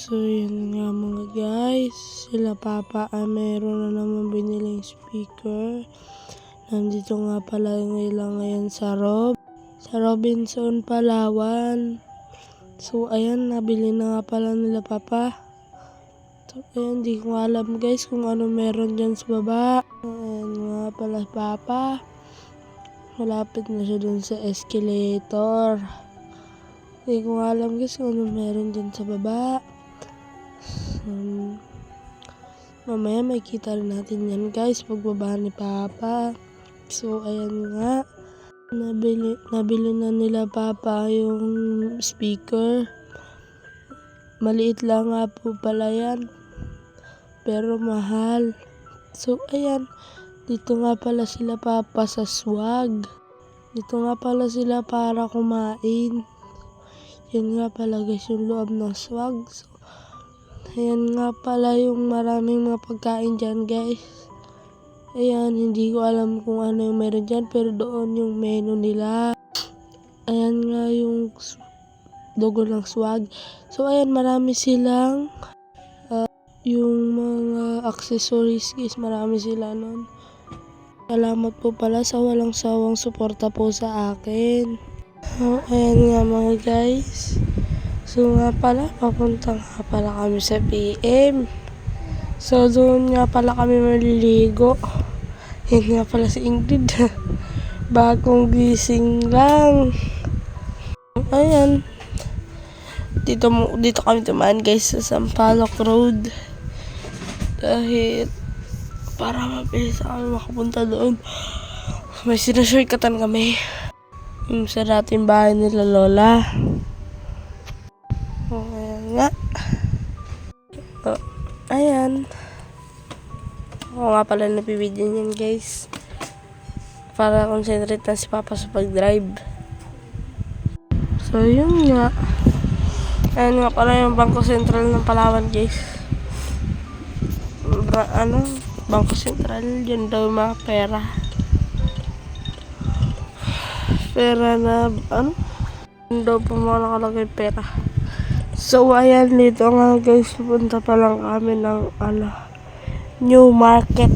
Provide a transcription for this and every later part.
So yun nga mga guys, sila Papa ay meron na naman biniling speaker. Nandito nga pala ngayon sa Robinson, Palawan. So ayan, nabili na nga pala nila Papa. So ayan, di ko alam guys kung ano meron dyan sa baba. Ayan nga pala Papa. Malapit na siya dun sa escalator. Di ko alam guys kung ano meron dyan sa baba. Mamaya may kita rin natin yan guys pagbaba ni Papa. So ayan nga, nabili na nila Papa yung speaker. Maliit lang nga po pala yan, pero mahal. So ayan, dito nga pala sila Papa sa swag. Dito nga pala sila para kumain. Yan nga pala guys yung loob ng swag. So ayan nga pala yung maraming mga pagkain dyan guys. Ayan, hindi ko alam kung ano yung meron dyan, pero doon yung menu nila. Ayan nga yung logo ng swag. So ayan, marami silang yung mga accessories guys, marami sila nun. Salamat po pala sa walang sawang suporta po sa akin. Ayan nga mga guys. So nga pala, papunta nga pala kami sa PM. So doon nga pala kami maliligo. Yan nga pala si Ingrid. Bagong gising lang. Ayan. Dito kami tumaan guys sa Sampaloc Road. Dahil para mabilis kami makapunta doon. May sinashortcutan kami. Yung sa dating bahay nila Lola. Ayan nga. Ayan. Ako nga pala napibidyo niyan guys. Para concentrate na si Papa sa pag-drive. So yun nga. Ayan nga pala yung Bangko Sentral ng Palawan guys. Bangko Sentral. Diyan daw yung mga pera. Pera na Diyan daw po mga nakalagay pera. So ayan, dito nga guys, punta pa lang kami ng New Market.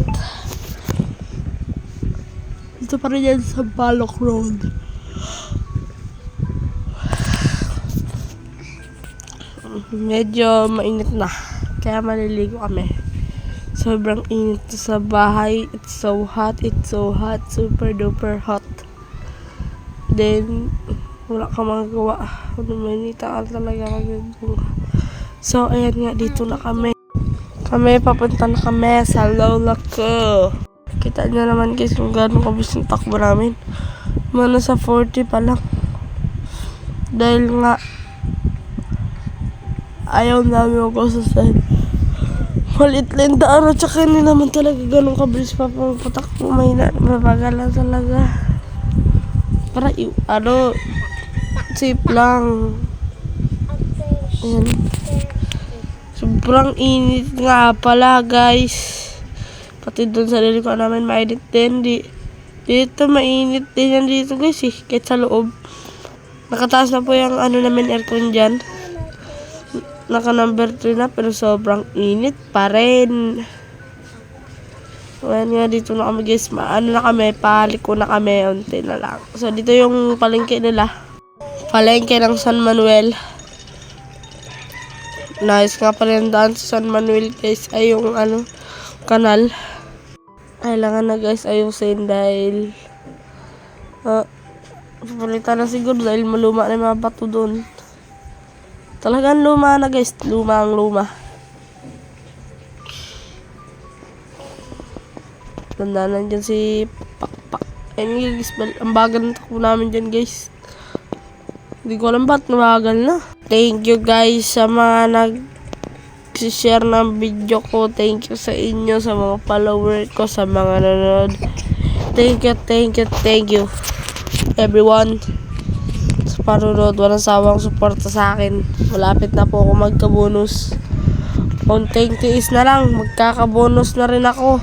Dito pa rin yan sa Sampaloc Road. Medyo mainit na, kaya maliligo kami. Sobrang init sa bahay. It's so hot, super duper hot. Then wala ka magagawa. Manita ka talaga magagawa. So ayan nga, dito na kami. Papunta na kami sa Lola ko. Kita nyo naman guys kung gano'ng kabis yung takbo namin. Sa 40 pa lang. Dahil nga ayaw namin mag-usasan. Malit lang daan at saka hindi naman talaga gano'ng kabis pa patakbo. Mabagalan talaga. Para safe lang. Ayan. Sobrang init nga pala guys. Pati doon sa lilipan namin mainit din. Dito mainit din yan dito guys kahit sa loob. Nakataas na po yung namin aircon dyan. Naka number 3 na pero sobrang init pa rin. Ayan nga, dito na kami guys. Paliko na kami. Unti na lang. So dito yung palengke nila. Palengke ng San Manuel. Nice nga pala yung daan sa San Manuel guys. Ay yung kanal. Kailangan na guys ayusin dahil papalitan na siguro dahil maluma na yung mga bato doon. Talagang luma na guys. Luma. Tandaan dyan si Pakpak. Ayun guys, ang bagal na takbo namin dyan guys. Hindi ko alam ba't nabagal na. Thank you guys sa mga nag-share ng video ko. Thank you sa inyo, sa mga follower ko, sa mga nanonood. Thank you everyone sa panonood. Walang sawang suporta sa akin. Malapit na po ako magka-bonus. Konting tiis na lang, magkaka-bonus na rin ako.